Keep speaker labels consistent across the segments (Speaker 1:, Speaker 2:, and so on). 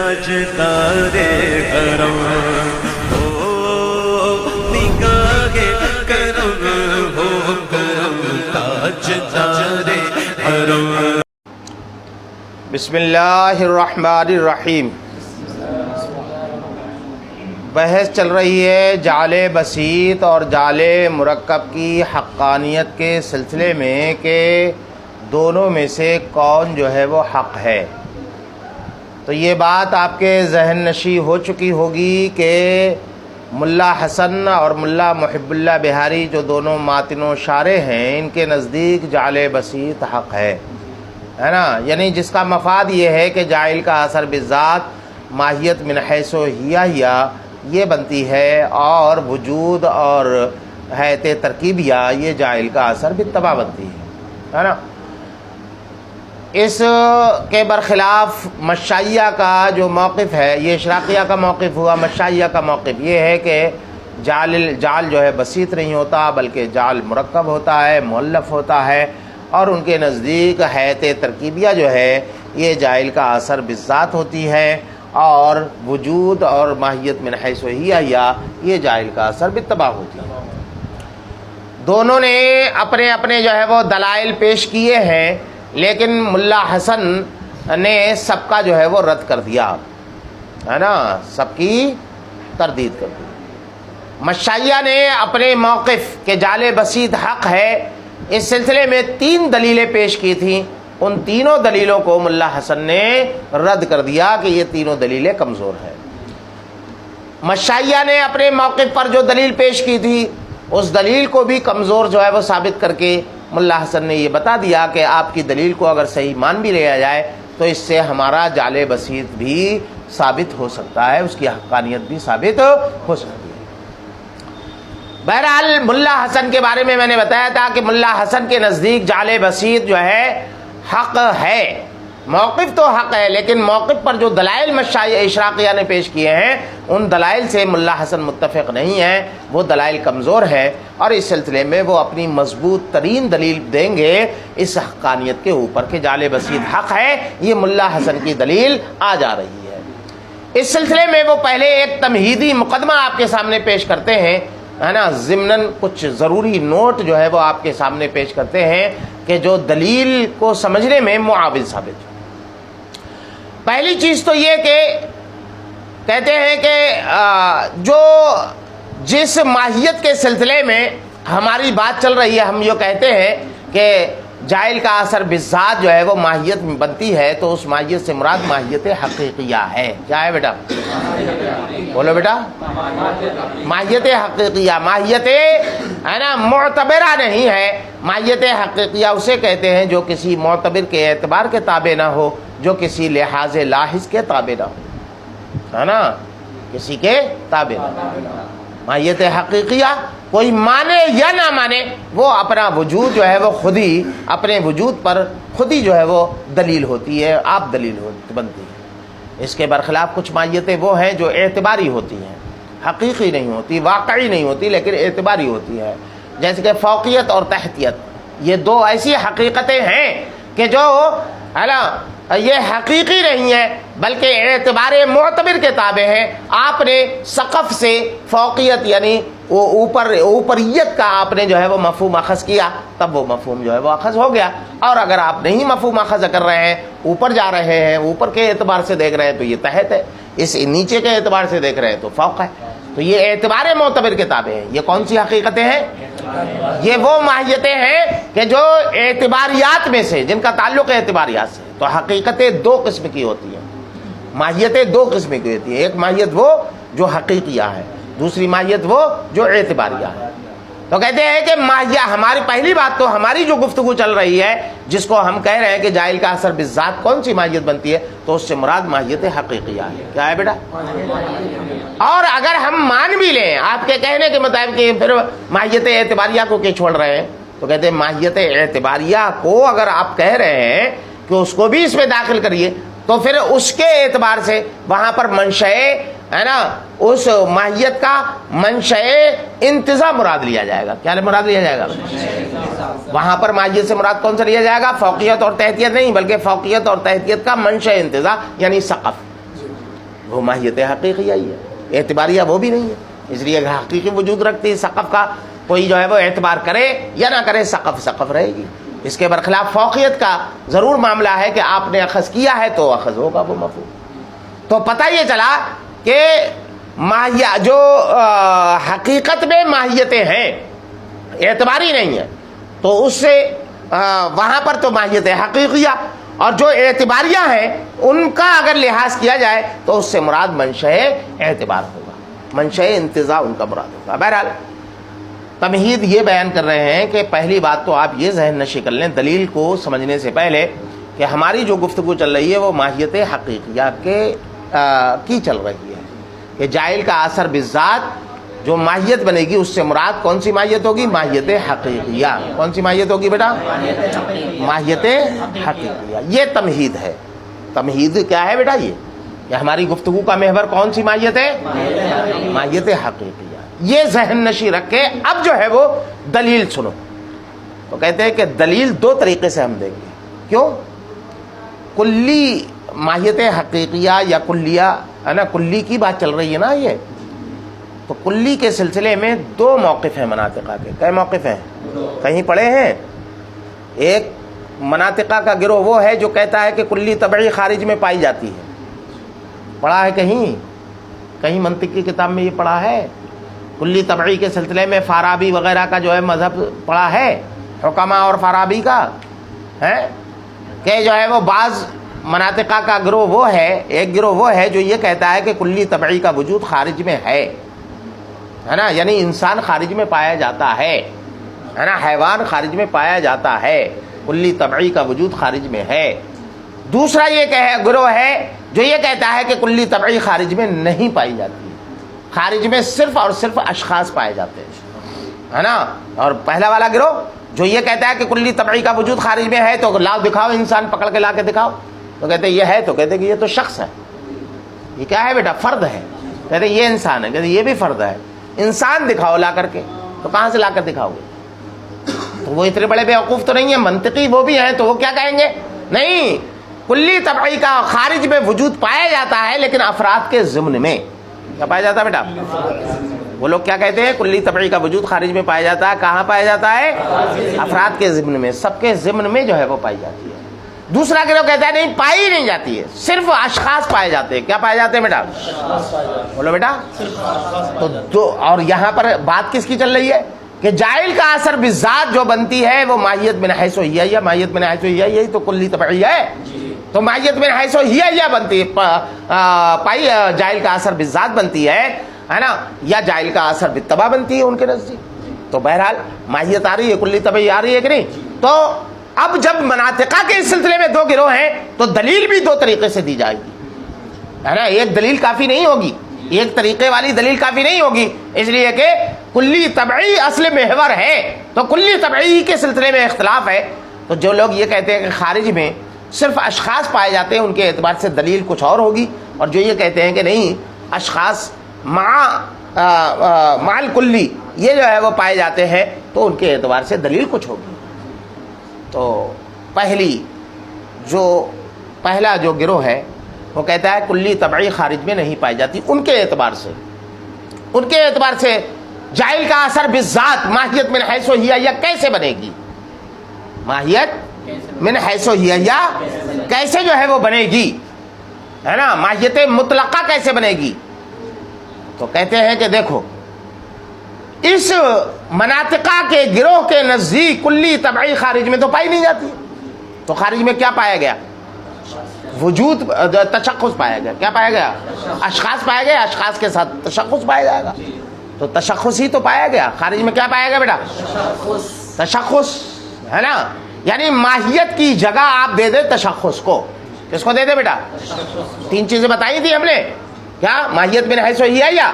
Speaker 1: تاجدار حرم ہو، نگاہ کرم ہو کرم تاجدار حرم۔
Speaker 2: بسم اللہ الرحمن الرحیم۔ بحث چل رہی ہے جعل بسیط اور جعل مرکب کی حقانیت کے سلسلے میں کہ دونوں میں سے کون جو ہے وہ حق ہے۔ تو یہ بات آپ کے ذہن نشی ہو چکی ہوگی کہ ملا حسن اور ملا محب اللہ بہاری جو دونوں ماتن و شارح ہیں، ان کے نزدیک جعل بسیط حق ہے نا، یعنی جس کا مفاد یہ ہے کہ جاعل کا اثر بالذات ماہیت من حیث ہیہ یہ بنتی ہے، اور وجود اور حیت ترکیبیہ یہ جاعل کا اثر بالطبع بنتی ہے نا۔ اس کے برخلاف مشائیہ کا جو موقف ہے، یہ اشراقیہ کا موقف ہوا، مشائیہ کا موقف یہ ہے کہ جعل جو ہے بسیط نہیں ہوتا بلکہ جعل مرکب ہوتا ہے، مؤلف ہوتا ہے، اور ان کے نزدیک حیت ترکیبیہ جو ہے یہ جاعل کا اثر بالذات ہوتی ہے، اور وجود اور ماہیت من حیث ہیہ یہ جاعل کا اثر بالطبع ہوتی ہے۔ دونوں نے اپنے اپنے جو ہے وہ دلائل پیش کیے ہیں، لیکن ملا حسن نے سب کا جو ہے وہ رد کر دیا ہے نا، سب کی تردید کر دی۔ مشائیہ نے اپنے موقف کہ جعل بسیط حق ہے اس سلسلے میں 3 دلیلیں پیش کی تھیں، ان تینوں دلیلوں کو ملا حسن نے رد کر دیا کہ یہ تینوں دلیلیں کمزور ہیں۔ مشائیہ نے اپنے موقف پر جو دلیل پیش کی تھی اس دلیل کو بھی کمزور جو ہے وہ ثابت کر کے ملا حسن نے یہ بتا دیا کہ آپ کی دلیل کو اگر صحیح مان بھی لیا جائے تو اس سے ہمارا جعل بسیط بھی ثابت ہو سکتا ہے، اس کی حقانیت بھی ثابت ہو سکتی ہے۔ بہرحال ملا حسن کے بارے میں نے بتایا تھا کہ ملا حسن کے نزدیک جعل بسیط جو ہے حق ہے، موقف تو حق ہے، لیکن موقف پر جو دلائل مشائیہ اشراقیہ نے پیش کیے ہیں ان دلائل سے ملا حسن متفق نہیں ہیں، وہ دلائل کمزور ہیں، اور اس سلسلے میں وہ اپنی مضبوط ترین دلیل دیں گے اس حقانیت کے اوپر کہ جعل بسیط حق ہے۔ یہ ملا حسن کی دلیل آ جا رہی ہے۔ اس سلسلے میں وہ پہلے ایک تمہیدی مقدمہ آپ کے سامنے پیش کرتے ہیں ہے نا، ضمناً کچھ ضروری نوٹ جو ہے وہ آپ کے سامنے پیش کرتے ہیں کہ جو دلیل کو سمجھنے میں معاون ثابت ہو۔ پہلی چیز تو یہ کہ کہتے ہیں کہ جو جس ماہیت کے سلسلے میں ہماری بات چل رہی ہے، ہم یہ کہتے ہیں کہ جاعل کا اثر بالذات جو ہے وہ ماہیت میں بنتی ہے، تو اس ماہیت سے مراد ماہیت حقیقیہ ہے۔ کیا ہے بیٹا؟ بولو بیٹا۔ ماہیت حقیقیہ، ماہیت ہے نا معتبرہ نہیں ہے۔ ماہیت حقیقیہ اسے کہتے ہیں جو کسی معتبر کے اعتبار کے تابع نہ ہو، جو کسی لحاظ لاحظ کے تابع نہ ہو، ہے نا، کسی کے تابع نہ ہو۔ ماہیت حقیقیہ کوئی مانے یا نہ مانے، وہ اپنا وجود جو ہے وہ خود ہی اپنے وجود پر خود ہی جو ہے وہ دلیل ہوتی ہے، آپ دلیل بنتی ہے۔ اس کے برخلاف کچھ ماہیتیں وہ ہیں جو اعتباری ہوتی ہیں، حقیقی نہیں ہوتی، واقعی نہیں ہوتی، لیکن اعتباری ہوتی ہے، جیسے کہ فوقیت اور تحتیت۔ یہ 2 ایسی حقیقتیں ہیں کہ جو ہے نا یہ حقیقی نہیں ہے بلکہ اعتبار معتبر کے تابع ہیں۔ آپ نے سقف سے فوقیت یعنی وہ اوپریت کا آپ نے جو ہے وہ مفہوم اخذ کیا، تب وہ مفہوم جو ہے وہ اخذ ہو گیا، اور اگر آپ نہیں مفہوم اخذ کر رہے ہیں، اوپر جا رہے ہیں، اوپر کے اعتبار سے دیکھ رہے ہیں تو یہ تحت ہے، اس نیچے کے اعتبار سے دیکھ رہے ہیں تو فوق ہے۔ تو یہ اعتبار معتبر کے تابع ہیں۔ یہ کون سی حقیقتیں ہیں؟ یہ وہ ماہیتیں ہیں کہ جو اعتباریات میں سے، جن کا تعلق اعتباریات سے۔ تو حقیقتیں 2 قسم کی ہوتی ہیں، ماہیتیں 2 قسم کی ہوتی ہیں، ایک ماہیت وہ جو حقیقیہ ہے، دوسری ماہیت وہ جو اعتباریہ ہے۔ تو کہتے ہیں کہ ماہیہ، ہماری پہلی بات تو ہماری جو گفتگو چل رہی ہے جس کو ہم کہہ رہے ہیں کہ جاعل کا اثر بالذات کون سی ماہیت بنتی ہے، تو اس سے مراد ماہیت حقیقیہ ہے۔ کیا ہے بیٹا؟ اور اگر ہم مان بھی لیں آپ کے کہنے کے مطابق کہ پھر ماہیت اعتباریہ کو کیوں چھوڑ رہے ہیں، تو کہتے ہیں ماہیت اعتباریہ کو اگر آپ کہہ رہے ہیں کہ اس کو بھی اس میں داخل کریے تو پھر اس کے اعتبار سے وہاں پر منشأ ہے نا، اس ماہیت کا منشأ انتزاع مراد لیا جائے گا۔ کیا مراد لیا جائے گا؟ وہاں پر ماہیت سے مراد کون سا لیا جائے گا؟ فوقیت اور تحتیت نہیں، بلکہ فوقیت اور تحتیت کا منشأ انتزاع یعنی سقف۔ وہ ماہیت حقیقیہ ہی ہے، اعتباریہ وہ بھی نہیں ہے. اس لیے حقیقی وجود رکھتی ہے. سقف کا کوئی جو ہے وہ اعتبار کرے یا نہ کرے، سقف سقف رہے گی. اس کے برخلاف فوقیت کا ضرور معاملہ ہے کہ آپ نے اخذ کیا ہے تو اخذ ہوگا وہ مفہوم. تو پتہ یہ چلا کہ جو حقیقت میں ماہیتیں ہیں اعتباری نہیں ہیں، تو اس سے وہاں پر تو ماہیت حقیقیہ، اور جو اعتباریہ ہیں ان کا اگر لحاظ کیا جائے تو اس سے مراد منشأ اعتبار ہوگا، منشأ انتزاع ان کا مراد ہوگا. بہرحال تمہید یہ بیان کر رہے ہیں کہ پہلی بات تو آپ یہ ذہن نشی کر لیں دلیل کو سمجھنے سے پہلے کہ ہماری جو گفتگو چل رہی ہے وہ ماہیت حقیقیہ کی چل رہی ہے، کہ جائل کا اثر بالذات جو ماہیت بنے گی اس سے مراد کون سی ماہیت ہوگی؟ ماہیت حقیقیہ. کون سی ماہیت ہوگی بیٹا؟ ماہیت حقیقیہ. یہ تمہید ہے. تمہید کیا ہے بیٹا؟ یہ ہماری گفتگو کا محور کون سی ماہیت ہے؟ ماہیت حقیقیہ. یہ ذہن نشی رکھ کے اب جو ہے وہ دلیل سنو. تو کہتے ہیں کہ دلیل دو طریقے سے ہم دیں گے. کیوں؟ کلی ماہیت حقیقیہ یا کلیہ ہے نا، کلی کی بات چل رہی ہے نا. یہ تو کلی کے سلسلے میں دو موقف ہیں مناطقہ کے. کئے موقف ہیں؟ کہیں پڑھے ہیں؟ ایک مناطقہ کا گروہ وہ ہے جو کہتا ہے کہ کلی طبعی خارج میں پائی جاتی ہے. پڑھا ہے کہیں منطق کی کتاب میں یہ پڑھا ہے؟ کلی طبعی کے سلسلے میں فارابی وغیرہ کا جو ہے مذہب پڑھا ہے، حکما اور فارابی کا ہے کہ جو ہے وہ بعض مناطقہ کا گروہ وہ ہے، ایک گروہ وہ ہے جو یہ کہتا ہے کہ کلی طبعی کا وجود خارج میں ہے نا، یعنی انسان خارج میں پایا جاتا ہے نا، حیوان خارج میں پایا جاتا ہے، کلی طبعی کا وجود خارج میں ہے. دوسرا یہ گروہ ہے جو یہ کہتا ہے کہ کلی طبعی خارج میں نہیں پائی جاتی، خارج میں صرف اور صرف اشخاص پائے جاتے ہیں ہے نا. اور پہلا والا گروہ جو یہ کہتا ہے کہ کلی طبعی کا وجود خارج میں ہے تو لاؤ دکھاؤ، انسان پکڑ کے لا کے دکھاؤ. تو کہتے ہیں یہ ہے، تو کہتے ہیں کہ یہ تو شخص ہے. یہ کیا ہے بیٹا؟ فرد ہے. کہتے ہیں یہ انسان ہے. کہتے ہیں یہ بھی فرد ہے. انسان دکھاؤ لا کر کے. تو کہاں سے لا کر دکھاؤ گے؟ تو وہ اتنے بڑے بیوقوف تو نہیں ہیں، منطقی وہ بھی ہیں. تو وہ کیا کہیں گے؟ نہیں، کلی طبعی کا خارج میں وجود پایا جاتا ہے لیکن افراد کے ضمن میں. کیا پایا جاتا ہے بیٹا؟ وہ لوگ کیا کہتے ہیں؟ کلی طبعی کا وجود خارج میں پایا جاتا ہے. کہاں پایا جاتا ہے؟ افراد کے ضمن میں، سب کے ضمن میں جو ہے وہ پائی جاتی ہے. دوسرا گروہ کہتا ہے نہیں، پائی نہیں جاتی ہے، صرف اشخاص پائے جاتے ہیں. کیا پائے جاتے ہیں بیٹا؟ بولو بیٹا. تو دو، اور یہاں پر بات کس کی چل رہی ہے کہ جائل کا اثر بالذات جو بنتی ہے وہ ماہیت من حیث ہیہ، ماہیت من حیث ہیہ یہی تو کلی طبعی ہے. تو ماہیت من حیث ہیہ بنتی ہے، پائی جائل کا اثر بالذات بنتی ہے نا، یا جائل کا اثر بالطبع بنتی ہے ان کے نزدیک. تو بہرحال ماہیت آ رہی ہے، کلی طبعی آ رہی ہے کہ نہیں. تو اب جب مناطقہ کے اس سلسلے میں دو گروہ ہیں تو دلیل بھی دو طریقے سے دی جائے گی ہے نا. ایک دلیل کافی نہیں ہوگی، ایک طریقے والی دلیل کافی نہیں ہوگی، اس لیے کہ کلی طبعی اصل محور ہے. تو کلی طبعی کے سلسلے میں اختلاف ہے. تو جو لوگ یہ کہتے ہیں کہ خارج میں صرف اشخاص پائے جاتے ہیں ان کے اعتبار سے دلیل کچھ اور ہوگی، اور جو یہ کہتے ہیں کہ نہیں اشخاص مع الکلی یہ جو ہے وہ پائے جاتے ہیں تو ان کے اعتبار سے دلیل کچھ ہوگی. تو پہلا جو گروہ ہے وہ کہتا ہے کلی طبعی خارج میں نہیں پائی جاتی. ان کے اعتبار سے جائل کا اثر بالذات ماہیت من حیث ہیہ کیسے بنے گی؟ ماہیت من حیث ہیہ کیسے جو ہے وہ بنے گی ہے نا، ماہیت مطلقہ کیسے بنے گی؟ تو کہتے ہیں کہ دیکھو اس مناطقہ کے گروہ کے نزدیک کلی طبعی خارج میں تو پائی نہیں جاتی. تو خارج میں کیا پایا گیا؟ وجود، تشخص پایا گیا. کیا پایا گیا؟ اشخاص پایا گیا. اشخاص کے ساتھ تشخص پایا جائے گا. تو تشخص ہی تو پایا گیا. خارج میں کیا پایا گیا بیٹا؟ تشخص ہے نا. یعنی ماہیت کی جگہ آپ دے دیں تشخص کو. کس کو دے دیں بیٹا؟ تین چیزیں بتائی تھی ہم نے. کیا؟ ماہیت من حیث ہیہ،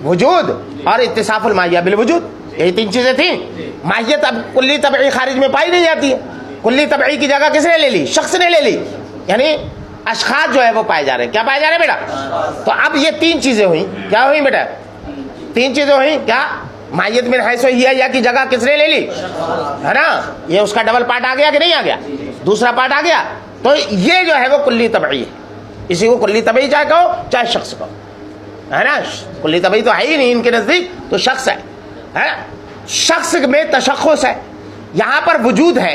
Speaker 2: وجود، اور اتصاف الماہیہ بالوجود. یہی تین چیزیں تھیں. ماہیت اب کلی طبعی خارج میں پائی نہیں جاتی ہے. کلی طبعی کی جگہ کس نے لے لی؟ شخص نے لے لی. یعنی اشخاص جو ہے وہ پائے جا رہے ہیں. کیا پائے جا رہے ہیں بیٹا؟ تو اب یہ تین چیزیں ہوئیں. کیا ہوئیں بیٹا؟ تین چیزیں ہوئیں. کیا؟ ماہیت من حیث ہیہ کی جگہ کس نے لے لی ہے نا. یہ اس کا ڈبل پارٹ آ گیا کہ نہیں آ گیا؟ دوسرا پارٹ آ گیا. تو یہ جو ہے وہ کلی طبعی ہے. اسی کو کلی طبعی چاہے کہو چاہے شخص کہو، ہے نا. کلی طبعی تو ہے ہی نہیں ان کے نزدیک، تو شخص ہے نا. شخص میں تشخص ہے، یہاں پر وجود ہے.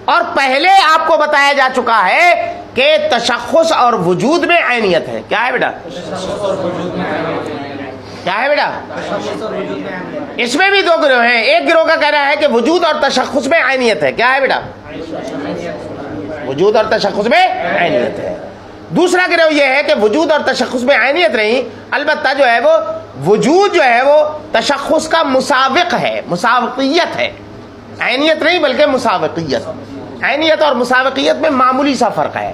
Speaker 2: اور پہلے آپ کو بتایا جا چکا ہے کہ تشخص اور وجود میں عینیت ہے. کیا ہے بیٹا؟ کیا ہے بیٹا؟ اس میں بھی دو گروہ ہیں. ایک گروہ کا کہنا ہے کہ وجود اور تشخص میں عینیت ہے. کیا ہے بیٹا؟ وجود اور تشخص میں عینیت ہے. دوسرا گروہ یہ ہے کہ وجود اور تشخص میں عینیت نہیں، البتہ جو ہے وہ وجود جو ہے وہ تشخص کا مسابق ہے، مسابقیت ہے. عینیت نہیں بلکہ مسابقیت. عینیت اور مسابقیت میں معمولی سا فرق ہے.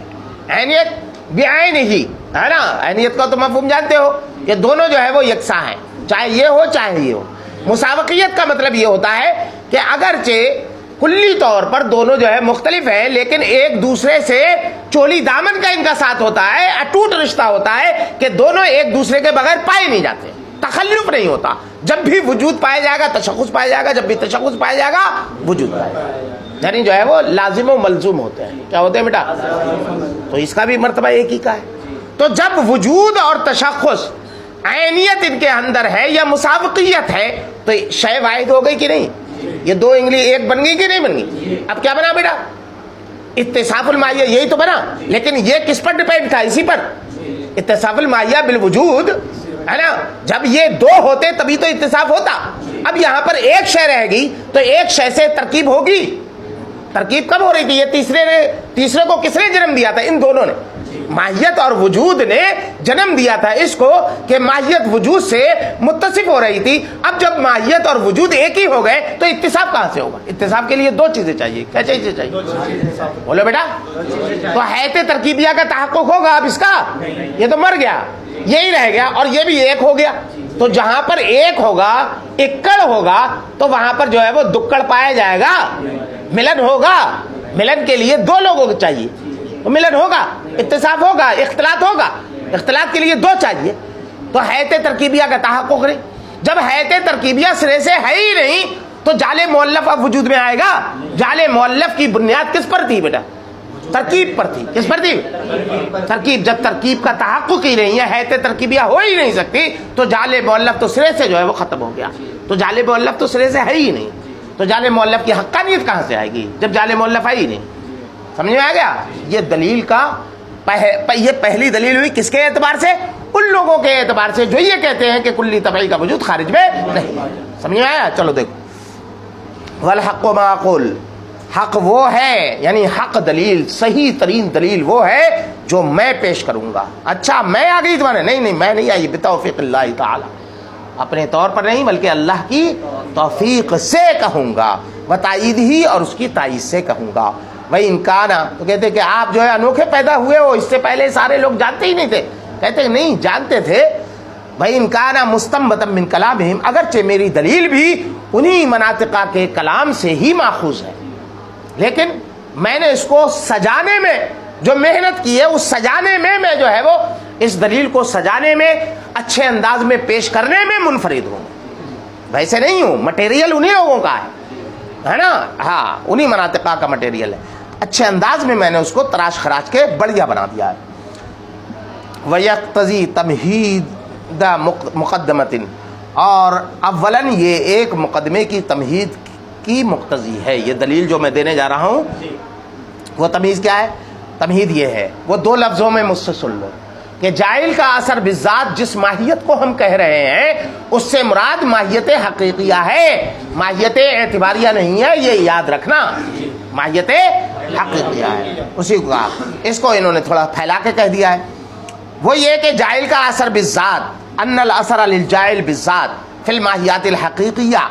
Speaker 2: عینیت بعین ہی ہے نا، عینیت کا تو مفہوم جانتے ہو کہ دونوں جو ہے وہ یکساں ہیں، چاہے یہ ہو چاہے یہ ہو. مسابقیت کا مطلب یہ ہوتا ہے کہ اگرچہ کلی طور پر دونوں جو ہے مختلف ہیں، لیکن ایک دوسرے سے چولی دامن کا ان کا ساتھ ہوتا ہے، اٹوٹ رشتہ ہوتا ہے کہ دونوں ایک دوسرے کے بغیر پائے نہیں جاتے، تخلف نہیں ہوتا. جب بھی وجود پایا جائے گا تشخص پایا جائے گا، جب بھی تشخص پایا جائے گا وجود پایا جائے گا. یعنی جو ہے وہ لازم و ملزوم ہوتے ہیں. کیا ہوتے ہیں بیٹا؟ تو اس کا بھی مرتبہ ایک ہی کا ہے. تو جب وجود اور تشخص عینیت ان کے اندر ہے یا مسابقیت ہے تو شے واحد ہو گئی کہ نہیں؟ یہ دو انگلی ایک بن گئی کہ نہیں بن گئی؟ اب کیا بنا بیٹا؟ اتصاف الماہیہ یہی تو بنا. لیکن یہ کس پر ڈیپینڈ تھا؟ اسی پر. اتصاف الماہیہ بالوجود ہے نا. جب یہ دو ہوتے تبھی تو اتصاف ہوتا. اب یہاں پر ایک شے رہ گئی تو ایک شے سے ترکیب ہوگی. ترکیب کب ہو رہی تھی؟ یہ تیسرے کو کس نے جنم دیا تھا؟ ان دونوں نے. ماہیت اور وجود نے جنم دیا تھا اس کو کہ ماہیت وجود سے متصف ہو رہی تھی. اب جب ماہیت اور وجود ایک ہی ہو گئے تو اتصاف کہاں سے ہوگا؟ اتصاف کے لیے دو چیزیں چاہیے. کیا چاہیے؟ بولو بیٹا. تو حیت ترکیبیہ کا تحقق ہوگا اب اس کا؟ یہ تو مر گیا، یہی رہ گیا اور یہ بھی ایک ہو گیا. تو جہاں پر ایک ہوگا، اکڑ ہوگا، تو وہاں پر جو ہے وہ دکڑ پایا جائے گا، ملن ہوگا. ملن کے لیے دو لوگوں کو چاہیے، ملن ہوگا، اتصاف ہوگا، اختلاط ہوگا. اختلاط کے لیے دو چاہیے. تو حیت ترکیبیہ کا تحقق نہیں. جب حیت ترکیبیہ سرے سے ہے ہی نہیں تو جعل مؤلف اب وجود میں آئے گا. جعل مؤلف کی بنیاد کس پر تھی بیٹا؟ ترکیب پر تھی. کس پر تھی؟ ترکیب. جب ترکیب کا تحقق ہی نہیں ہے، حیت ترکیبیہ ہو ہی نہیں سکتی، تو جعل مؤلف تو سرے سے جو ہے وہ ختم ہو گیا. تو جعل مؤلف تو سرے سے ہے ہی نہیں، تو جعل مؤلف کی حقانیت کہاں سے آئے گی جب جعل مؤلف ہے ہی نہیں؟ سمجھ میں آ گیا؟ یہ دلیل کا یہ پہلی دلیل ہوئی کس کے اعتبار سے؟ ان لوگوں کے اعتبار سے جو یہ کہتے ہیں کہ کلی طبعی کا وجود خارج میں نہیں. سمجھ میں آیا؟ چلو دیکھو. والحق معقول، حق وہ ہے، یعنی حق دلیل، صحیح ترین دلیل وہ ہے جو میں پیش کروں گا. اچھا میں آ گئی تمہارے؟ نہیں میں نہیں آئی. بتوفیق اللہ تعالی، اپنے طور پر نہیں بلکہ اللہ کی توفیق سے کہوں گا، وتائید ہی اور اس کی تائید سے کہوں گا. وہی انکانا، تو کہتے کہ آپ جو ہے انوکھے پیدا ہوئے ہو، اس سے پہلے سارے لوگ جانتے ہی نہیں تھے. کہتے کہ نہیں جانتے تھے. بھائی انکانا مستنبطا من کلامہم، اگرچہ میری دلیل بھی انہی مناطقہ کے کلام سے ہی ماخوذ ہے، لیکن میں نے اس کو سجانے میں جو محنت کی ہے، اس سجانے میں میں جو ہے وہ اس دلیل کو سجانے میں اچھے انداز میں پیش کرنے میں منفرد ہوں. ویسے نہیں ہوں، مٹیریل انہی لوگوں کا ہے نا. ہاں انہی مناطقہ کا مٹیریل ہے. اچھے انداز میں نے اس کو تراش خراش کے بڑھیا بنا دیا ہے. وَيَقْتَضِي تَمْہِيدَ مُقَدَّمَةٍ، اور اولاً یہ ایک مقدمے کی تمہید کی مقتضی ہے. یہ دلیل جو میں دینے جا رہا ہوں وہ تمیز کیا ہے؟ تمہید یہ ہے، وہ دو لفظوں میں مجھ سے سن لو کہ جائل کا اثر بالذات جس ماہیت کو ہم کہہ رہے ہیں اس سے مراد ماہیت حقیقیہ ہے، ماہیت اعتباریہ نہیں ہے. یہ یاد رکھنا، ماہیت حقیقیہ ہے. اسی کو کہا، اس کو انہوں نے تھوڑا پھیلا کے کہہ دیا ہے. وہ یہ کہ جائل کا اثر بالذات، ان الاثر للجائل بالذات فی الماہیات الحقیقیہ،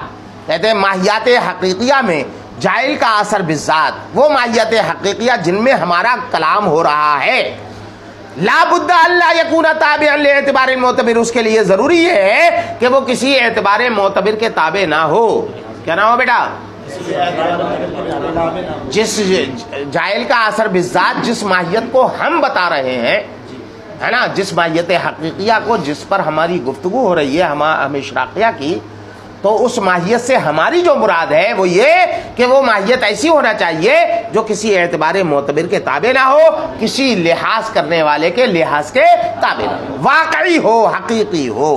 Speaker 2: کہتے ہیں ماہیات حقیقیہ میں جائل کا اثر بالذات وہ ماہیت حقیقیہ جن میں ہمارا کلام ہو رہا ہے. لا بد اللہ یکون تابعا لاعتبار معتبر، اس کے لیے ضروری یہ ہے کہ وہ کسی اعتبار معتبر کے تابع نہ ہو. کیا نہ ہو بیٹا؟ جس جائل کا اثر بالذات جس ماہیت کو ہم بتا رہے ہیں ہے نا، جس ماہیت حقیقیہ کو جس پر ہماری گفتگو ہو رہی ہے، ہم اشراقیہ کی، تو اس ماہیت سے ہماری جو مراد ہے وہ یہ کہ وہ ماہیت ایسی ہونا چاہیے جو کسی اعتبار معتبر کے تابع نہ ہو، کسی لحاظ کرنے والے کے لحاظ کے تابع نہ ہو، واقعی ہو، حقیقی ہو،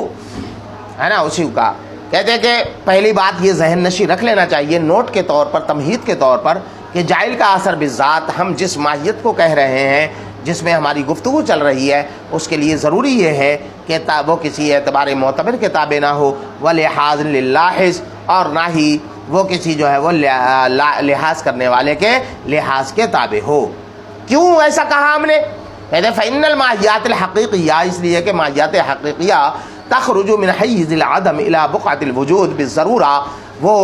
Speaker 2: ہے نا۔ اسی کا کہتے ہیں کہ پہلی بات یہ ذہن نشی رکھ لینا چاہیے نوٹ کے طور پر، تمہید کے طور پر، کہ جائل کا اثر بالذات ہم جس ماہیت کو کہہ رہے ہیں، جس میں ہماری گفتگو چل رہی ہے، اس کے لیے ضروری یہ ہے کہ وہ کسی اعتبار معتبر کے تابع نہ ہو، وَلِحَاظٍ لِلَّاحِظ، اور نہ ہی وہ کسی جو ہے وہ لحاظ کرنے والے کے لحاظ کے تابع ہو۔ کیوں ایسا کہا ہم نے؟ کہتے ہیں فَإِنَّ الْمَاهِيَاتِ الْحَقِيقِيَّةَ، اس لیے کہ ماہیات حقیقیہ تخرج من حیز العدم الى بقعۃ الوجود بالضرورہ، وہ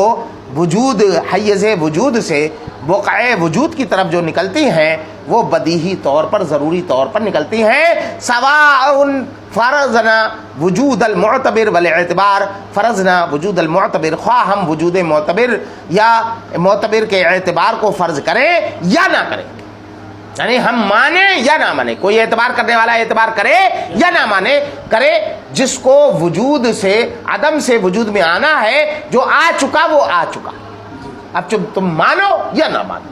Speaker 2: وجود، حیز وجود سے بقع وجود کی طرف جو نکلتی ہیں وہ بدیہی طور پر، ضروری طور پر نکلتی ہیں، سواء فرضنا وجود المعتبر والاعتبار، فرضنا وجود المعتبر، خواہ ہم وجود معتبر یا معتبر کے اعتبار کو فرض کریں یا نہ کریں، یعنی ہم مانیں یا نہ مانیں، کوئی اعتبار کرنے والا اعتبار کرے یا نہ مانے، کرے، جس کو وجود سے، عدم سے وجود میں آنا ہے، جو آ چکا وہ آ چکا، اب تم مانو یا نہ مانو،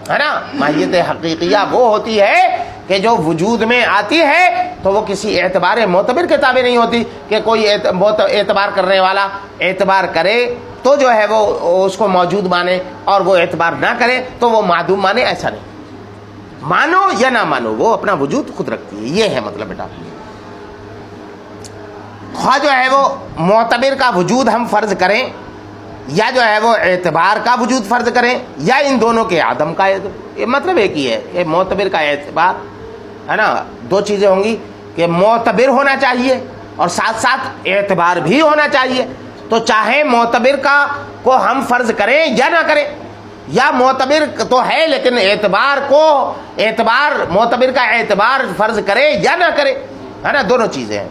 Speaker 2: ہے نا۔ ماہیت حقیقیہ وہ ہوتی ہے کہ جو وجود میں آتی ہے تو وہ کسی اعتبار معتبر کے تابع نہیں ہوتی، کہ کوئی اعتبار کرنے والا اعتبار کرے تو جو ہے وہ اس کو موجود مانے، اور وہ اعتبار نہ کرے تو وہ معدوم مانے، ایسا نہیں۔ مانو یا نہ مانو وہ اپنا وجود خود رکھتی ہے، یہ ہے مطلب بیٹا۔ خواہ جو ہے وہ معتبر کا وجود ہم فرض کریں یا جو ہے وہ اعتبار کا وجود فرض کریں یا ان دونوں کے عدم کا، یہ مطلب ایک ہی ہے کہ معتبر کا اعتبار، ہے نا، دو چیزیں ہوں گی کہ معتبر ہونا چاہیے اور ساتھ ساتھ اعتبار بھی ہونا چاہیے۔ تو چاہے معتبر کا کو ہم فرض کریں یا نہ کریں، یا معتبر تو ہے لیکن اعتبار معتبر کا اعتبار فرض کرے یا نہ کرے، ہے نا، دونوں چیزیں ہیں۔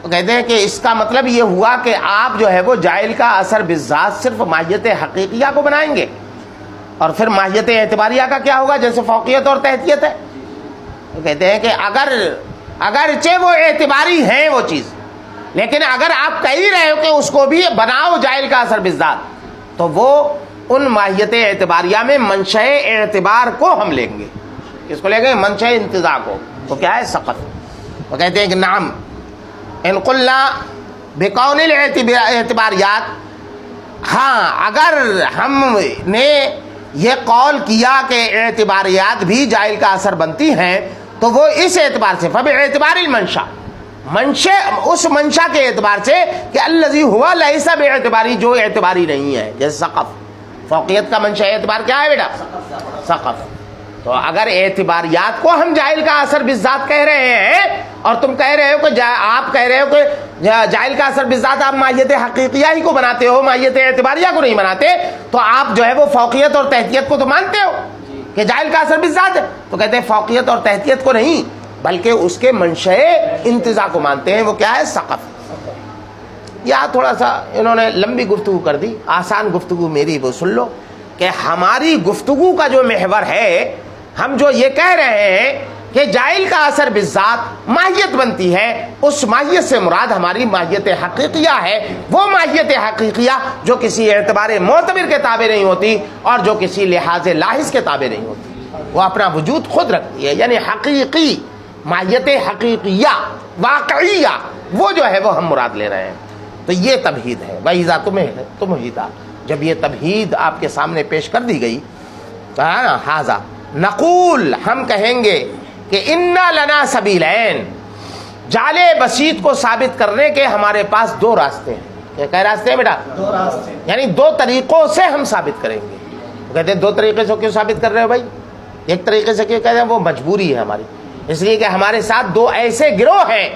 Speaker 2: تو کہتے ہیں کہ اس کا مطلب یہ ہوا کہ آپ جو ہے وہ جائل کا اثر بالذات صرف ماہیت حقیقیہ کو بنائیں گے، اور پھر ماہیت اعتباریہ کا کیا ہوگا، جیسے فوقیت اور تحتیت ہے۔ تو کہتے ہیں کہ اگرچہ وہ اعتباری ہیں وہ چیز، لیکن اگر آپ کہہ ہی رہے ہو کہ اس کو بھی بناؤ جائل کا اثر بالذات، تو وہ ان ماہیت اعتباریہ میں منشأ اعتبار کو ہم لیں گے۔ کس کو لیں گے؟ منشأ انتزاع کو۔ تو کیا ہے؟ سقط۔ تو کہتے ہیں کہ نعم ان قلنا بکون الاعتباریات، ہاں اگر ہم نے یہ قول کیا کہ اعتباریات بھی جائل کا اثر بنتی ہیں، تو وہ اس اعتبار سے فباعتبار المنشا، اس منشا کے اعتبار سے کہ الذی ہوا لیس باعتباری، جو اعتباری نہیں ہے، جیسے سقف، فوقیت کا منشأ اعتبار کیا ہے بیٹا؟ سقف۔ تو اگر اعتباریات کو ہم جائل کا اثر بالذات کہہ رہے ہیں، اور تم کہہ رہے ہو کہ آپ کہہ رہے ہو کہ جائل کا اثر بالذات آپ ماہیت حقیقیہ ہی کو بناتے ہو، ماہیت اعتباریہ کو نہیں بناتے، تو آپ جو ہے وہ فوقیت اور تحتیت کو تو مانتے ہو کہ جائل کا اثر بالذات ہے۔ تو کہتے ہیں فوقیت اور تحتیت کو نہیں، بلکہ اس کے منشأ انتزاع کو مانتے ہیں، وہ کیا ہے؟ سقف۔ یا تھوڑا سا انہوں نے لمبی گفتگو کر دی، آسان گفتگو میری وہ سن لو کہ ہماری گفتگو کا جو محور ہے، ہم جو یہ کہہ رہے ہیں کہ جائل کا اثر بالذات ماہیت بنتی ہے، اس ماہیت سے مراد ہماری ماہیت حقیقیہ ہے، وہ ماہیت حقیقیہ جو کسی اعتبار معتبر کے تابع نہیں ہوتی اور جو کسی لحاظ لاحظ کے تابع نہیں ہوتی، وہ اپنا وجود خود رکھتی ہے، یعنی حقیقی ماہیت حقیقیہ، واقعیہ، وہ جو ہے وہ ہم مراد لے رہے ہیں۔ تو یہ تمہید ہے، وَإِذَا تُمْهِدَ، جب یہ تمہید آپ کے سامنے پیش کر دی گئی، ہذا نقول، ہم کہیں گے کہ اِنَّا لَنَا سَبِيلَيْن، جعل بسیط کو ثابت کرنے کے ہمارے پاس دو راستے ہیں۔ کیا راستے ہیں بیٹا؟ دو راستے، یعنی دو طریقوں سے ہم ثابت کریں گے۔ کہتے ہیں دو طریقے سے کیوں ثابت کر رہے ہو بھائی؟ ایک طریقے سے کیوں کہتے ہیں؟ وہ مجبوری ہے ہماری، اس لیے کہ ہمارے ساتھ دو ایسے گروہ ہیں،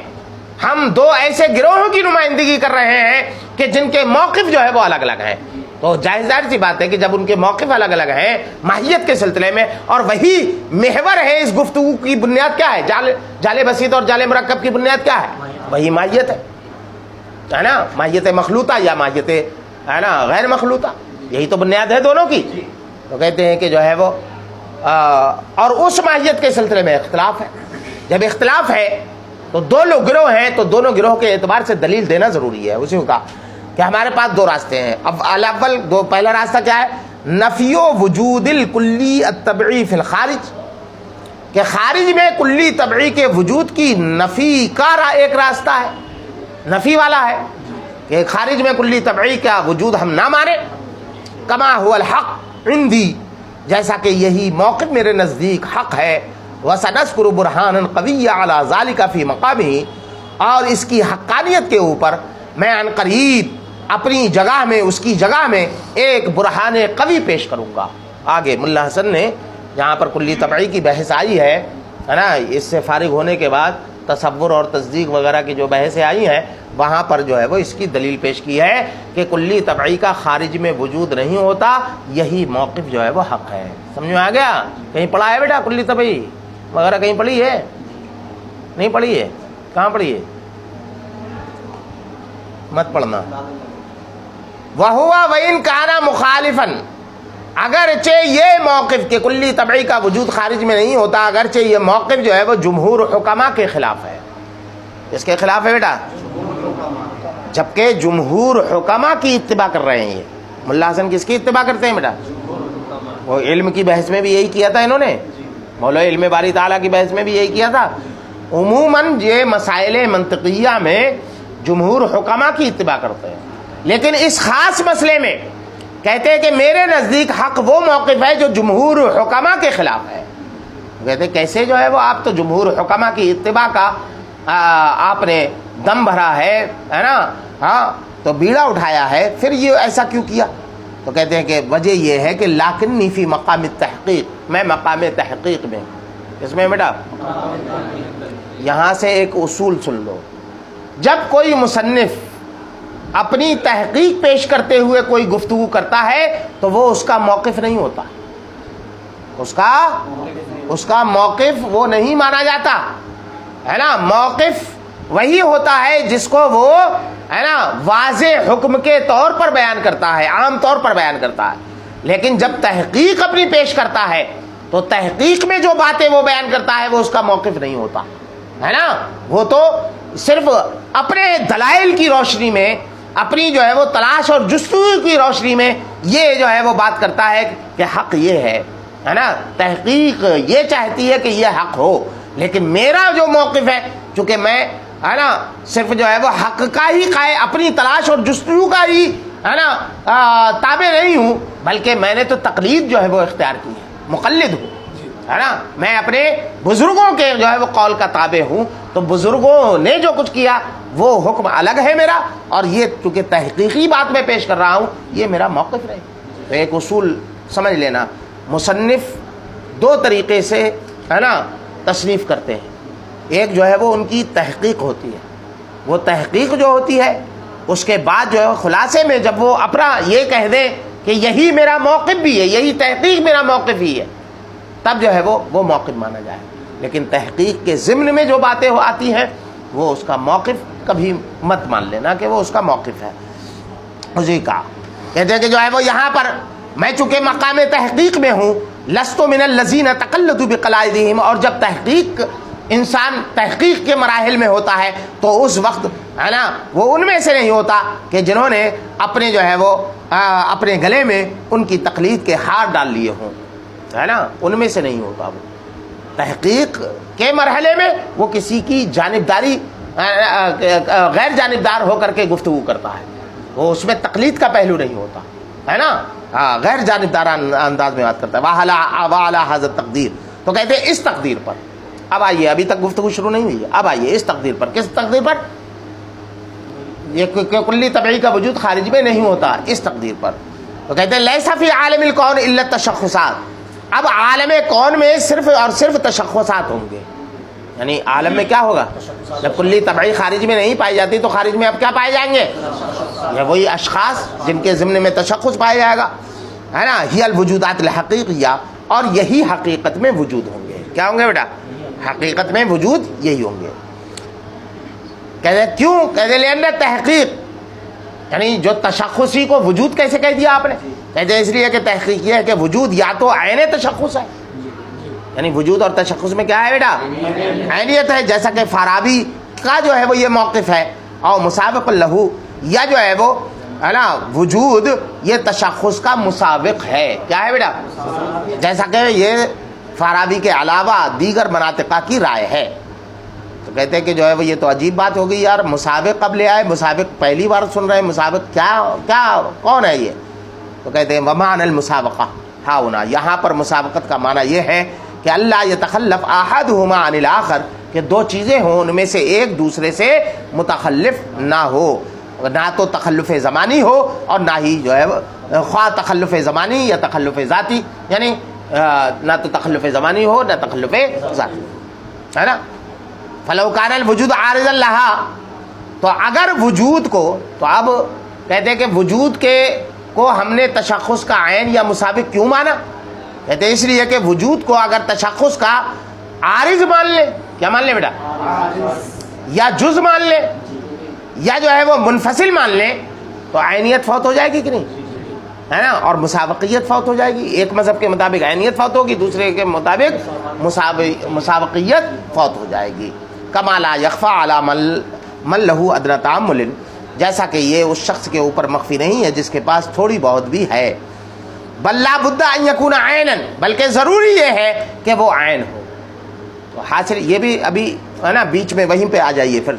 Speaker 2: ہم دو ایسے گروہوں کی نمائندگی کر رہے ہیں کہ جن کے موقف جو ہے وہ الگ الگ ہیں۔ تو جائز سی بات ہے کہ جب ان کے موقف الگ الگ ہیں ماہیت کے سلسلے میں، اور وہی محور ہے اس گفتگو کی بنیاد کیا ہے؟ جال بسیط اور جال مرکب کی بنیاد کیا ہے؟ وہی ماہیت ہے نا، ماہیت مخلوطہ یا ماہیت ہے نا غیر مخلوطہ، یہی تو بنیاد ہے دونوں کی۔ تو کہتے ہیں کہ جو ہے وہ اور اس ماہیت کے سلسلے میں اختلاف ہے۔ جب اختلاف ہے تو دو لوگ گروہ ہیں، تو دونوں گروہ کے اعتبار سے دلیل دینا ضروری ہے۔ اسی کا کہ ہمارے پاس دو راستے ہیں. اب الاول پہلا راستہ کیا ہے؟ نفی وجود الکلی الطبعی فی الخارج، کہ خارج میں کلی طبعی کے وجود کی نفی کا ایک راستہ ہے، نفی والا ہے کہ خارج میں کلی طبعی کا وجود ہم نہ مانیں. کما هو الحق عندی، جیسا کہ یہی موقف میرے نزدیک حق ہے. وسنذکر برہانا قویا علی ذلک فی مقامہ، اور اس کی حقانیت کے اوپر میں عن قریب اپنی جگہ میں، اس کی جگہ میں ایک برہان قوی پیش کروں گا. آگے ملا حسن نے جہاں پر کلی طبعی کی بحث آئی ہے نا، اس سے فارغ ہونے کے بعد تصور اور تصدیق وغیرہ کی جو بحثیں آئی ہیں وہاں پر جو ہے وہ اس کی دلیل پیش کی ہے کہ کلی طبعی کا خارج میں وجود نہیں ہوتا، یہی موقف جو ہے وہ حق ہے. سمجھ میں آ گیا؟ کہیں پڑھا ہے بیٹا کلی طبعی وغیرہ؟ کہیں پڑھی ہے؟ نہیں پڑھی ہے؟ کہاں پڑھی ہے؟ مت پڑھنا. وَهُوَ وَإِنْ كَانَ مُخَالِفًا، اگرچہ یہ موقف کہ کلی طبعی کا وجود خارج میں نہیں ہوتا، اگرچہ یہ موقف جو ہے وہ جمہور حکما کے خلاف ہے. اس کے خلاف ہے بیٹا، جبکہ جمہور حکما کی اتباع کر رہے ہیں. یہ ملا حسن کس کی اتباع کرتے ہیں بیٹا؟ وہ علم کی بحث میں بھی یہی کیا تھا انہوں نے، مولا علم باری تعالیٰ کی بحث میں بھی یہی کیا تھا. عموماً یہ مسائل منطقیہ میں جمہور حکما کی اتباع کرتے ہیں، لیکن اس خاص مسئلے میں کہتے ہیں کہ میرے نزدیک حق وہ موقف ہے جو جمہور حکما کے خلاف ہے. کہتے ہیں کیسے جو ہے وہ آپ تو جمہور حکما کی اتباع کا آپ نے دم بھرا ہے نا، ہاں تو بیڑا اٹھایا ہے، پھر یہ ایسا کیوں کیا؟ تو کہتے ہیں کہ وجہ یہ ہے کہ لاکنی فی مقام التحقیق، میں مقام تحقیق میں. اس میں بیٹا یہاں سے ایک اصول سن لو، جب کوئی مصنف اپنی تحقیق پیش کرتے ہوئے کوئی گفتگو کرتا ہے تو وہ اس کا موقف نہیں ہوتا، اس کا موقف وہ نہیں مانا جاتا ہے نا. موقف وہی ہوتا ہے جس کو وہ ہے نا واضح حکم کے طور پر بیان کرتا ہے، عام طور پر بیان کرتا ہے. لیکن جب تحقیق اپنی پیش کرتا ہے تو تحقیق میں جو باتیں وہ بیان کرتا ہے وہ اس کا موقف نہیں ہوتا ہے نا. وہ تو صرف اپنے دلائل کی روشنی میں، اپنی جو ہے وہ تلاش اور جستجو کی روشنی میں یہ جو ہے وہ بات کرتا ہے کہ حق یہ ہے نا. تحقیق یہ چاہتی ہے کہ یہ حق ہو، لیکن میرا جو موقف ہے، چونکہ میں ہے نا صرف جو ہے وہ حق کا ہی اپنی تلاش اور جستجو کا ہی ہے نا تابع نہیں ہوں، بلکہ میں نے تو تقلید جو ہے وہ اختیار کی ہے، مقلد ہوں ہے نا. میں اپنے بزرگوں کے جو ہے وہ قول کا تابع ہوں، تو بزرگوں نے جو کچھ کیا وہ حکم الگ ہے میرا، اور یہ چونکہ تحقیقی بات میں پیش کر رہا ہوں یہ میرا موقف رہے. تو ایک اصول سمجھ لینا، مصنف دو طریقے سے ہے نا تصنیف کرتے ہیں. ایک جو ہے وہ ان کی تحقیق ہوتی ہے، وہ تحقیق جو ہوتی ہے اس کے بعد جو ہے خلاصے میں جب وہ اپنا یہ کہہ دیں کہ یہی میرا موقف بھی ہے، یہی تحقیق میرا موقف ہی ہے، تب جو ہے وہ موقف مانا جائے. لیکن تحقیق کے ضمن میں جو باتیں آتی ہیں وہ اس کا موقف کبھی مت مان لینا کہ وہ اس کا موقف ہے. اسی کا کہتے ہیں کہ جو ہے وہ یہاں پر میں چونکہ مقام تحقیق میں ہوں، لست من الذین تقلدوا بقلائدہم، اور جب تحقیق انسان تحقیق کے مراحل میں ہوتا ہے تو اس وقت ہے نا وہ ان میں سے نہیں ہوتا کہ جنہوں نے اپنے جو ہے وہ اپنے گلے میں ان کی تقلید کے ہار ڈال لیے ہوں ہے نا، ان میں سے نہیں ہوتا. وہ تحقیق کے مرحلے میں وہ کسی کی جانبداری غیر جانبدار ہو کر کے گفتگو کرتا ہے، وہ اس میں تقلید کا پہلو نہیں ہوتا ہے نا، غیر جانبدار انداز میں بات کرتا ہے. وَعَلَى هَذَا التَّقْدِيرِ، تو کہتے ہیں اس تقدیر پر. اب آئیے، ابھی تک گفتگو شروع نہیں ہوئی ہے، اب آئیے اس تقدیر پر. کس تقدیر پر؟ یہ کلی طبعی کا وجود خارج میں نہیں ہوتا، اس تقدیر پر. تو کہتے ہیں لیس فی عالم الکون الا التشخصات. اب عالم کون میں صرف اور صرف تشخصات ہوں گے، یعنی عالم میں کیا ہوگا؟ جب کلی طبعی خارج میں نہیں پائی جاتی تو خارج میں اب کیا پائے جائیں گے؟ یہ وہی اشخاص جن کے ضمن میں تشخص پایا جائے گا ہے نا. ہی الوجودات الحقیقیہ، اور یہی حقیقت میں وجود ہوں گے. کیا ہوں گے بیٹا؟ حقیقت میں وجود یہی ہوں گے. کہتے کیوں؟ کہتے لئے تحقیق، یعنی جو تشخصی کو وجود کیسے کہہ دیا آپ نے؟ کہتے ہیں اس لیے کہ تحقیق یہ ہے کہ وجود یا تو عین تشخص ہے، یعنی وجود اور تشخص میں کیا ہے بیٹا؟ عینیت ہے. جیسا کہ فارابی کا جو ہے وہ یہ موقف ہے، اور مسابق لہو، یا جو ہے وہ ہے نا وجود یہ تشخص کا مسابق ہے. کیا ہے بیٹا؟ جیسا کہ یہ فارابی کے علاوہ دیگر مناطقہ کی رائے ہے. تو کہتے ہیں کہ جو ہے وہ یہ تو عجیب بات ہو گئی یار, مسابق کب لے آئے, مسابق پہلی بار سن رہے ہیں, مسابق کیا کون ہے یہ؟ تو کہتے ہیں ومعنى المسابقہ ہاں ہونا, یہاں پر مسابقت کا معنی یہ ہے کہ اللہ یتخلف احدہما عن الاخر, کہ دو چیزیں ہوں ان میں سے ایک دوسرے سے متخلف نہ ہو, نہ تو تخلف زمانی ہو اور نہ ہی جو ہے خواہ تخلف زمانی یا تخلف ذاتی, یعنی نہ تو تخلف زمانی ہو نہ تخلف ذاتی, ہے نا. فلو کان الوجود عارضا لها, تو اگر وجود کو, تو اب کہتے ہیں کہ وجود کے کو ہم نے تشخص کا عین یا مسابق کیوں مانا؟ کہتے ہیں اس لیے کہ وجود کو اگر تشخص کا عارض مان لے, کیا مان لے بیٹا, یا جز مان لے, یا جو ہے وہ منفصل مان لیں, تو عینیت فوت ہو جائے گی کہ نہیں, ہے نا, اور مسابقیت فوت ہو جائے گی. ایک مذہب کے مطابق عینیت فوت ہوگی, دوسرے کے مطابق مسابقیت فوت ہو جائے گی. کما لا یخفی علی من لہ ادنی تأمل, جیسا کہ یہ اس شخص کے اوپر مخفی نہیں ہے جس کے پاس تھوڑی بہت بھی ہے. بل لا بد ان یکون عینا, بلکہ ضروری یہ ہے کہ وہ عین ہو. تو حاصل یہ بھی ابھی ہے نا, بیچ میں وہیں پہ آ جائیے پھر,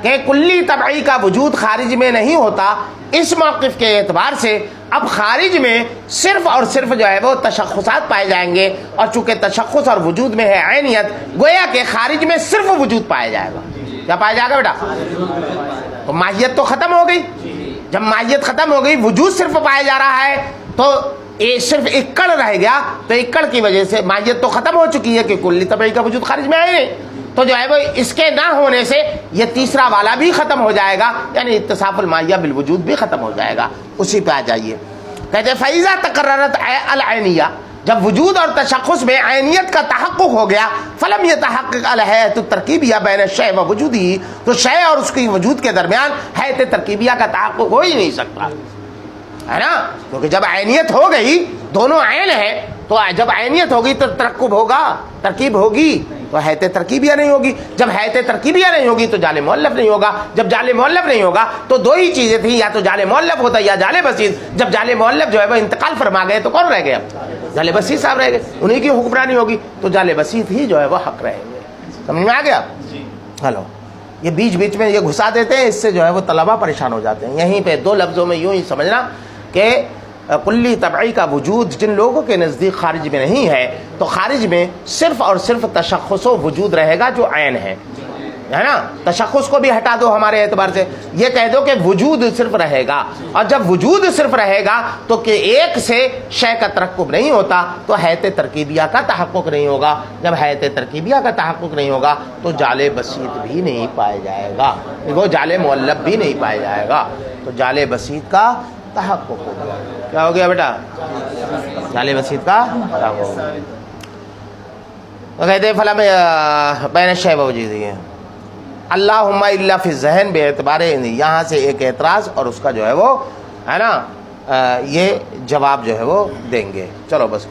Speaker 2: کہ کلی طبعی کا وجود خارج میں نہیں ہوتا. اس موقف کے اعتبار سے اب خارج میں صرف اور صرف جو ہے وہ تشخصات پائے جائیں گے, اور چونکہ تشخص اور وجود میں ہے عینیت, گویا کہ خارج میں صرف وجود پایا جائے گا. کیا پایا جائے گا بیٹا؟ تو ماہیت تو ختم ہو گئی. جب ماہیت ختم ہو گئی, وجود صرف پایا جا رہا ہے, تو یہ صرف اکڑ رہ گیا, تو اکڑ کی وجہ سے ماہیت تو ختم ہو چکی ہے کہ کلی طبعی کا وجود خارج میں آئے نہیں, تو جو ہے وہ اس کے نہ ہونے سے یہ تیسرا والا بھی ختم ہو جائے گا, یعنی اتصاف الماہیہ بالوجود بھی ختم ہو جائے گا. اسی پہ آ جائیے, کہتے فیضا تقررت العینیہ, جب وجود اور تشخص میں عینیت کا تحقق ہو گیا, فلم یتحقق الحیۃ الترکیبیہ بین الشیء و وجودہ, تو شیء اور اس کی وجود کے درمیان حیۃ ترکیبیہ کا تحقق ہو ہی نہیں سکتا, ہے نا. کیونکہ جب عینیت ہو گئی, دونوں عین ہیں, تو جب عینیت ہوگی تو ترکب ہوگا, ترکیب ہوگی, تو حیث ترکیبیہ نہیں ہوگی. جب حیث ترکیبیہ نہیں ہوگی تو جعل مؤلف نہیں ہوگا. جب جعل مؤلف نہیں ہوگا تو دو ہی چیزیں تھیں, یا تو جعل مؤلف ہوتا یا جعل بسیط. جب جعل مؤلف جو ہے وہ انتقال فرما گئے تو کون رہ گئے؟ اب جعل بسیط صاحب رہ گئے, انہیں کی حکمرانی ہوگی, تو جعل بسیط ہی جو ہے وہ حق رہیں گے. سمجھ میں آ گیا؟ ہلو, یہ بیچ بیچ میں یہ گھسا دیتے ہیں, اس سے جو ہے وہ طلبہ پریشان ہو جاتے ہیں. یہیں پہ دو لفظوں میں یوں ہی سمجھنا کہ کلی طبعی کا وجود جن لوگوں کے نزدیک خارج میں نہیں ہے, تو خارج میں صرف اور صرف تشخص و وجود رہے گا جو عین ہے نا. تشخص کو بھی ہٹا دو ہمارے اعتبار سے, یہ کہہ دو کہ وجود صرف رہے گا, اور جب وجود صرف رہے گا تو کہ ایک سے شے کا ترکب نہیں ہوتا, تو حیث ترکیبیہ کا تحقق نہیں ہوگا. جب حیث ترکیبیہ کا تحقق نہیں ہوگا تو جعل بسیط بھی نہیں پایا جائے گا, وہ جعل مؤلف بھی نہیں پایا جائے گا. تو جعل بسیط کا تحقق ہوگا. کیا ہو گیا بیٹا؟ جعل بسیط کا تحقق ہوگا. تو کہتے ہیں فلا بین الشیء و وجودہ اللہم الا فی الذہن بے اعتبار, یہاں سے ایک اعتراض اور اس کا جو ہے وہ ہے نا یہ جواب جو ہے وہ دیں گے. چلو بس.